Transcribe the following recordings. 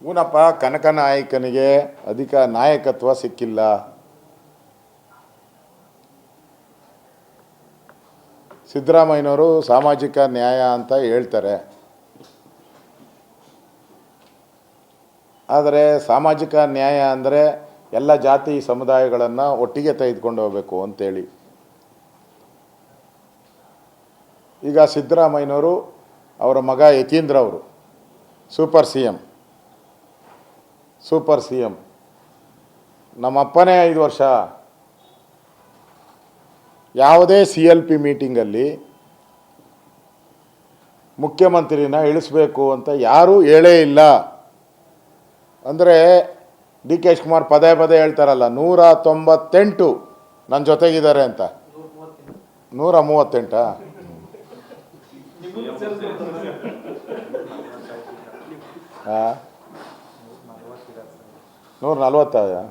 ಊನಪ್ಪ ಕನಕ ನಾಯಕನಿಗೆ ಅಧಿಕ ನಾಯಕತ್ವ ಸಿಕ್ಕಿಲ್ಲ. ಸಿದ್ದರಾಮಯ್ಯನವರು ಸಾಮಾಜಿಕ ನ್ಯಾಯ ಅಂತ ಹೇಳ್ತಾರೆ. ಆದರೆ ಸಾಮಾಜಿಕ ನ್ಯಾಯ ಅಂದರೆ ಎಲ್ಲ ಜಾತಿ ಸಮುದಾಯಗಳನ್ನು ಒಟ್ಟಿಗೆ ತೆಗೆದುಕೊಂಡು ಹೋಗಬೇಕು ಅಂತೇಳಿ. ಈಗ ಸಿದ್ದರಾಮಯ್ಯನವರು ಅವರ ಮಗ ಯತೀಂದ್ರ ಅವರು ಸೂಪರ್ ಸಿ ಎಂ. ನಮ್ಮಪ್ಪನೇ 5 ವರ್ಷ ಯಾವುದೇ CLP ಮೀಟಿಂಗಲ್ಲಿ ಮುಖ್ಯಮಂತ್ರಿನ ಇಳಿಸಬೇಕು ಅಂತ ಯಾರೂ ಹೇಳೇ ಇಲ್ಲ. ಅಂದರೆ DK ಶಿವಕುಮಾರ್ ಪದೇ ಹೇಳ್ತಾರಲ್ಲ 198 ನನ್ನ ಜೊತೆಗಿದ್ದಾರೆ ಅಂತ. 138 140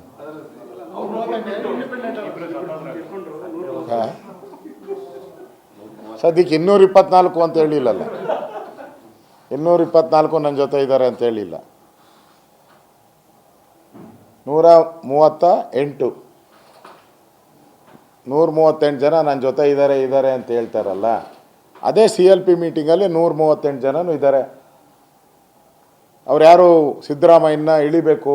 ಸದ್ಯಕ್ಕೆ 224 ಅಂತ ಹೇಳಿಲ್ಲಲ್ಲ. 224 ನನ್ನ ಜೊತೆ ಇದ್ದಾರೆ ಅಂತ ಹೇಳಿಲ್ಲ. 138 ಜನ ನನ್ನ ಜೊತೆ ಇದ್ದಾರೆ ಅಂತ ಹೇಳ್ತಾರಲ್ಲ. ಅದೇ CLP ಮೀಟಿಂಗಲ್ಲಿ 138 ಜನನೂ ಇದ್ದಾರೆ. ಅವ್ರು ಯಾರು ಸಿದ್ದರಾಮಯ್ಯನ ಇಳಿಬೇಕು,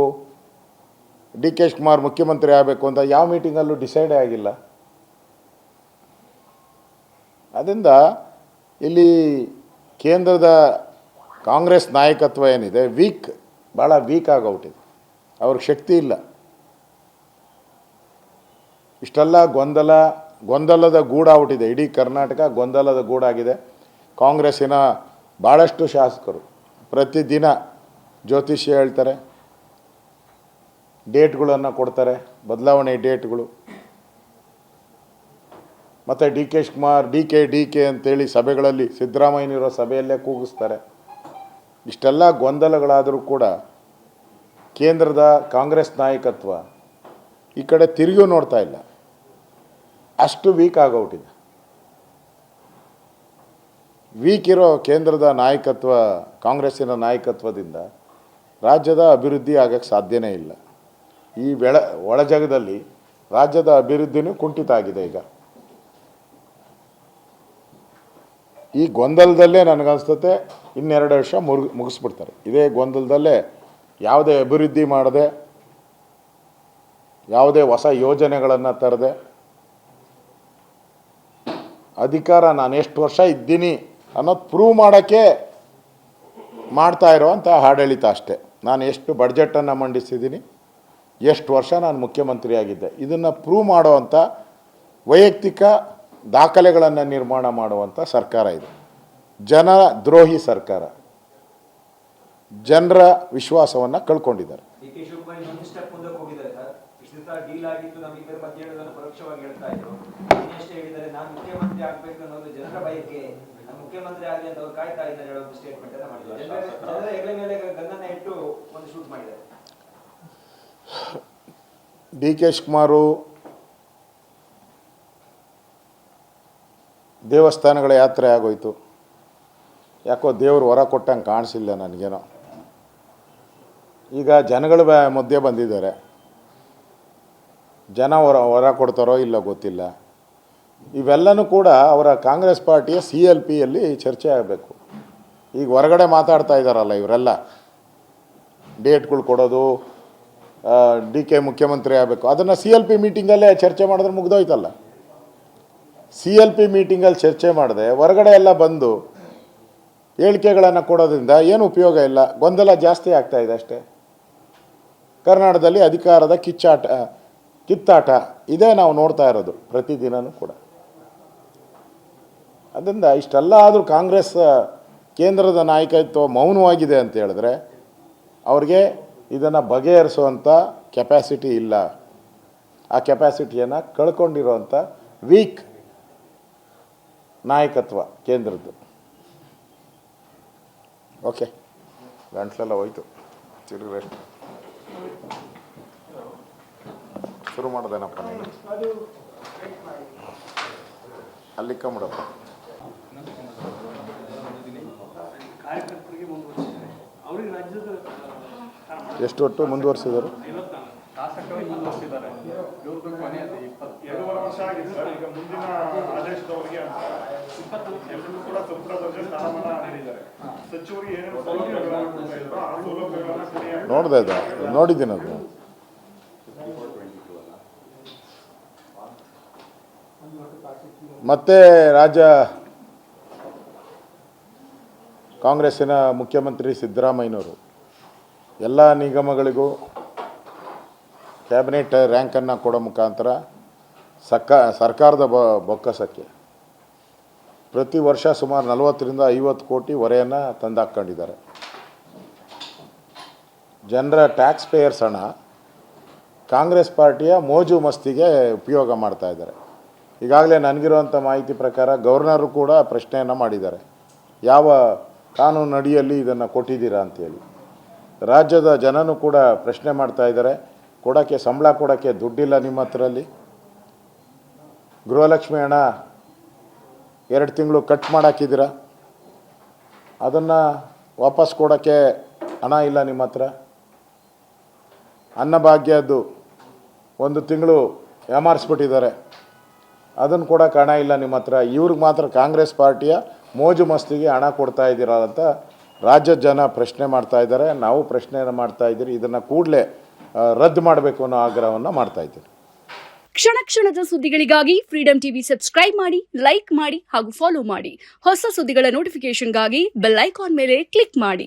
DK ಶಿವಕುಮಾರ್ ಮುಖ್ಯಮಂತ್ರಿ ಆಗಬೇಕು ಅಂತ ಯಾವ ಮೀಟಿಂಗಲ್ಲೂ ಡಿಸೈಡೇ ಆಗಿಲ್ಲ. ಅದರಿಂದ ಇಲ್ಲಿ ಕೇಂದ್ರದ ಕಾಂಗ್ರೆಸ್ ನಾಯಕತ್ವ ಏನಿದೆ ಭಾಳ ವೀಕ್ ಆಗೋಗ್ಬಿಟ್ಟಿದೆ. ಅವ್ರಿಗೆ ಶಕ್ತಿ ಇಲ್ಲ. ಇಷ್ಟೆಲ್ಲ ಗೊಂದಲದ ಗೂಡಾಗ್ಬಿಟ್ಟಿದೆ. ಇಡೀ ಕರ್ನಾಟಕ ಗೊಂದಲದ ಗೂಡಾಗಿದೆ. ಕಾಂಗ್ರೆಸ್ಸಿನ ಭಾಳಷ್ಟು ಶಾಸಕರು ಪ್ರತಿದಿನ ಜ್ಯೋತಿಷ್ಯ ಹೇಳ್ತಾರೆ, ಡೇಟ್ಗಳನ್ನು ಕೊಡ್ತಾರೆ, ಬದಲಾವಣೆ ಡೇಟ್ಗಳು. ಮತ್ತು DK ಶಿವಕುಮಾರ್ ಡಿ ಕೆ ಅಂತೇಳಿ ಸಭೆಗಳಲ್ಲಿ ಸಿದ್ದರಾಮಯ್ಯನಿರೋ ಸಭೆಯಲ್ಲೇ ಕೂಗಿಸ್ತಾರೆ. ಇಷ್ಟೆಲ್ಲ ಗೊಂದಲಗಳಾದರೂ ಕೂಡ ಕೇಂದ್ರದ ಕಾಂಗ್ರೆಸ್ ನಾಯಕತ್ವ ಈ ಕಡೆ ತಿರುಗಿ ನೋಡ್ತಾ ಇಲ್ಲ. ಅಷ್ಟು ವೀಕ್ ಆಗೋಗ್ಬಿಟ್ಟಿದೆ. ವೀಕ್ ಇರೋ ಕೇಂದ್ರದ ನಾಯಕತ್ವ, ಕಾಂಗ್ರೆಸ್ಸಿನ ನಾಯಕತ್ವದಿಂದ ರಾಜ್ಯದ ಅಭಿವೃದ್ಧಿ ಆಗಕ್ಕೆ ಸಾಧ್ಯನೇ ಇಲ್ಲ. ಈ ಒಳಜಗದಲ್ಲಿ ರಾಜ್ಯದ ಅಭಿವೃದ್ಧಿನೂ ಕುಂಠಿತ ಆಗಿದೆ. ಈಗ ಈ ಗೊಂದಲದಲ್ಲೇ ನನಗನ್ಸುತ್ತೆ 2 ವರ್ಷ ಮುಗಿಸ್ಬಿಡ್ತಾರೆ. ಇದೇ ಗೊಂದಲದಲ್ಲೇ ಯಾವುದೇ ಅಭಿವೃದ್ಧಿ ಮಾಡದೆ, ಯಾವುದೇ ಹೊಸ ಯೋಜನೆಗಳನ್ನು ತರದೆ, ಅಧಿಕಾರ ನಾನು ಎಷ್ಟು ವರ್ಷ ಇದ್ದೀನಿ ಅನ್ನೋದು ಪ್ರೂವ್ ಮಾಡೋಕ್ಕೆ ಮಾಡ್ತಾ ಇರೋವಂಥ ಆಡಳಿತ ಅಷ್ಟೇ. ನಾನು ಎಷ್ಟು ಬಡ್ಜೆಟನ್ನು ಮಂಡಿಸಿದ್ದೀನಿ, ಎಷ್ಟು ವರ್ಷ ನಾನು ಮುಖ್ಯಮಂತ್ರಿ ಆಗಿದ್ದೆ, ಇದನ್ನು ಪ್ರೂವ್ ಮಾಡುವಂಥ ವೈಯಕ್ತಿಕ ದಾಖಲೆಗಳನ್ನು ನಿರ್ಮಾಣ ಮಾಡುವಂಥ ಸರ್ಕಾರ ಇದು. ಜನ ದ್ರೋಹಿ ಸರ್ಕಾರ. ಜನರ ವಿಶ್ವಾಸವನ್ನು ಕಳ್ಕೊಂಡಿದ್ದಾರೆ. DK ಶಿವಕುಮಾರು ದೇವಸ್ಥಾನಗಳ ಯಾತ್ರೆ ಆಗೋಯ್ತು. ಯಾಕೋ ದೇವರು ಹೊರ ಕೊಟ್ಟಂಗೆ ಕಾಣಿಸಿಲ್ಲ ನನಗೇನೋ. ಈಗ ಜನಗಳ ಮಧ್ಯೆ ಬಂದಿದ್ದಾರೆ. ಜನ ಹೊರ ಕೊಡ್ತಾರೋ ಇಲ್ಲ ಗೊತ್ತಿಲ್ಲ. ಇವೆಲ್ಲನೂ ಕೂಡ ಅವರ ಕಾಂಗ್ರೆಸ್ ಪಾರ್ಟಿಯ CLPಯಲ್ಲಿ ಚರ್ಚೆ ಆಗಬೇಕು. ಈಗ ಹೊರಗಡೆ ಮಾತಾಡ್ತಾ ಇದ್ದಾರಲ್ಲ ಇವರೆಲ್ಲ, ಡೇಟ್ಗಳು ಕೊಡೋದು, DK ಮುಖ್ಯಮಂತ್ರಿ ಆಗಬೇಕು, ಅದನ್ನು CLP ಮೀಟಿಂಗಲ್ಲೇ ಚರ್ಚೆ ಮಾಡಿದ್ರೆ ಮುಗ್ದೋಯ್ತಲ್ಲ. CLP ಮೀಟಿಂಗಲ್ಲಿ ಚರ್ಚೆ ಮಾಡಿದೆ ಹೊರಗಡೆ ಎಲ್ಲ ಬಂದು ಹೇಳಿಕೆಗಳನ್ನು ಕೊಡೋದ್ರಿಂದ ಏನು ಉಪಯೋಗ ಇಲ್ಲ. ಗೊಂದಲ ಜಾಸ್ತಿ ಆಗ್ತಾಯಿದೆ ಅಷ್ಟೇ. ಕರ್ನಾಟಕದಲ್ಲಿ ಅಧಿಕಾರದ ಕಿತ್ತಾಟ ಇದೇ ನಾವು ನೋಡ್ತಾ ಇರೋದು ಪ್ರತಿದಿನವೂ ಕೂಡ. ಅದರಿಂದ ಇಷ್ಟೆಲ್ಲ ಆದರೂ ಕಾಂಗ್ರೆಸ್ ಕೇಂದ್ರದ ನಾಯಕತ್ವ ಮೌನವಾಗಿದೆ ಅಂತ ಹೇಳಿದ್ರೆ ಅವ್ರಿಗೆ ಇದನ್ನು ಬಗೆಹರಿಸುವಂಥ ಕೆಪ್ಯಾಸಿಟಿ ಇಲ್ಲ. ಆ ಕೆಪ್ಯಾಸಿಟಿಯನ್ನು ಕಳ್ಕೊಂಡಿರೋವಂಥ ವೀಕ್ ನಾಯಕತ್ವ ಕೇಂದ್ರದ್ದು. ಓಕೆ, ಗಂಟ್ಲೆಲ್ಲ ಹೋಯ್ತು. ತಿರುಗಿ ರೆಸ್ಟ್ ಶುರು ಮಾಡೋದೇನಪ್ಪ ನೀನು? ಅಲ್ಲಿ ಕಂಬಿಡಪ್ಪ. ಕಾರ್ಯಕರ್ತರಿಗೆ ಮುಂದುವರಿಸಿದ್ದಾರೆ. ಅವರಿಗೆ ರಾಜ್ಯದ ಎಷ್ಟು ಒಟ್ಟು ಮುಂದುವರಿಸಿದರು? ಶಾಸಕರು ಮುಂದುವರಿಸಿದ್ದಾರೆ. ಇವ್ರದ್ದು ಕೊನೆಯದು 2.5 ವರ್ಷ ಆಗಿದೆ ಸರ್. ಈಗ ಮುಂದಿನ ಆದೇಶದವರೆಗೆ ಎಲ್ಲರೂ ಕೂಡ ಸಂಪುಟ ದರ್ಜೆ ಸ್ಥಾನಮಾನ ನೀಡಿದ್ದಾರೆ. ಸಚಿವರಿಗೆ ಏನೇನು ಸೌಲಭ್ಯಗಳನ್ನು ಕೊಡ್ತಾ ಇದ್ರು ಆ ಸೌಲಭ್ಯಗಳನ್ನು ಕೊನೆಯ ನೋಡಿದೆ ಅದು, ನೋಡಿದ್ದೀನಿ ಅದು. ಮತ್ತೆ ರಾಜ್ಯ ಕಾಂಗ್ರೆಸ್ಸಿನ ಮುಖ್ಯಮಂತ್ರಿ ಸಿದ್ದರಾಮಯ್ಯನವರು ಎಲ್ಲ ನಿಗಮಗಳಿಗೂ ಕ್ಯಾಬಿನೆಟ್ ರ್ಯಾಂಕನ್ನು ಕೊಡೋ ಮುಖಾಂತರ ಸರ್ಕಾರದ ಬೊಕ್ಕಸಕ್ಕೆ ಪ್ರತಿ ವರ್ಷ ಸುಮಾರು 40ರಿಂದ 50 ಕೋಟಿ ಹೊರೆಯನ್ನು ತಂದಾಕೊಂಡಿದ್ದಾರೆ. ಜನರ ಟ್ಯಾಕ್ಸ್ ಪೇಯರ್ಸ್ ಹಣ ಕಾಂಗ್ರೆಸ್ ಪಾರ್ಟಿಯ ಮೋಜು ಮಸ್ತಿಗೆ ಉಪಯೋಗ ಮಾಡ್ತಾ ಇದ್ದಾರೆ. ಈಗಾಗಲೇ ನನಗಿರುವಂಥ ಮಾಹಿತಿ ಪ್ರಕಾರ ಗವರ್ನರು ಕೂಡ ಪ್ರಶ್ನೆಯನ್ನು ಮಾಡಿದ್ದಾರೆ, ಯಾವ ಕಾನೂನು ಅಡಿಯಲ್ಲಿ ಇದನ್ನು ಕೊಟ್ಟಿದ್ದೀರಾ ಅಂತೇಳಿ. ರಾಜ್ಯದ ಜನನೂ ಕೂಡ ಪ್ರಶ್ನೆ ಮಾಡ್ತಾ ಇದ್ದಾರೆ, ಕೊಡೋಕ್ಕೆ ಸಂಬಳ ಕೊಡೋಕ್ಕೆ ದುಡ್ಡಿಲ್ಲ ನಿಮ್ಮ ಹತ್ರಲ್ಲಿ, ಗೃಹಲಕ್ಷ್ಮಿ ಹಣ 2 ತಿಂಗಳು ಕಟ್ ಮಾಡಾಕಿದ್ದೀರಾ, ಅದನ್ನು ವಾಪಸ್ ಕೊಡೋಕ್ಕೆ ಹಣ ಇಲ್ಲ ನಿಮ್ಮ ಹತ್ರ, ಅನ್ನಭಾಗ್ಯದ್ದು 1 ತಿಂಗಳು ಯಾಮಾರಿಸ್ಬಿಟ್ಟಿದ್ದಾರೆ, ಅದನ್ನು ಕೊಡೋಕೆ ಹಣ ಇಲ್ಲ ನಿಮ್ಮ ಹತ್ರ. ಇವ್ರಿಗೆ ಮಾತ್ರ ಕಾಂಗ್ರೆಸ್ ಪಾರ್ಟಿಯ ಮೋಜು ಮಸ್ತಿಗೆ ಹಣ ಕೊಡ್ತಾ ಇದ್ದೀರಾ ಅಂತ ರಾಜ್ಯದ ಜನ ಪ್ರಶ್ನೆ ಮಾಡ್ತಾ ಇದ್ದಾರೆ. ನಾವು ಪ್ರಶ್ನೆಯನ್ನು ಮಾಡ್ತಾ ಇದ್ದೀರಿ, ಇದನ್ನು ಕೂಡಲೇ ರದ್ದು ಮಾಡಬೇಕು ಅನ್ನೋ ಆಗ್ರಹವನ್ನು ಮಾಡ್ತಾ ಇದ್ದೀರಿ. ಕ್ಷಣ ಕ್ಷಣದ ಸುದ್ದಿಗಳಿಗಾಗಿ ಫ್ರೀಡಂ ಟಿವಿ ಸಬ್ಸ್ಕ್ರೈಬ್ ಮಾಡಿ, ಲೈಕ್ ಮಾಡಿ ಹಾಗೂ ಫಾಲೋ ಮಾಡಿ. ಹೊಸ ಸುದ್ದಿಗಳ ನೋಟಿಫಿಕೇಶನ್ಗಾಗಿ ಬೆಲ್ ಐಕಾನ್ ಮೇಲೆ ಕ್ಲಿಕ್ ಮಾಡಿ.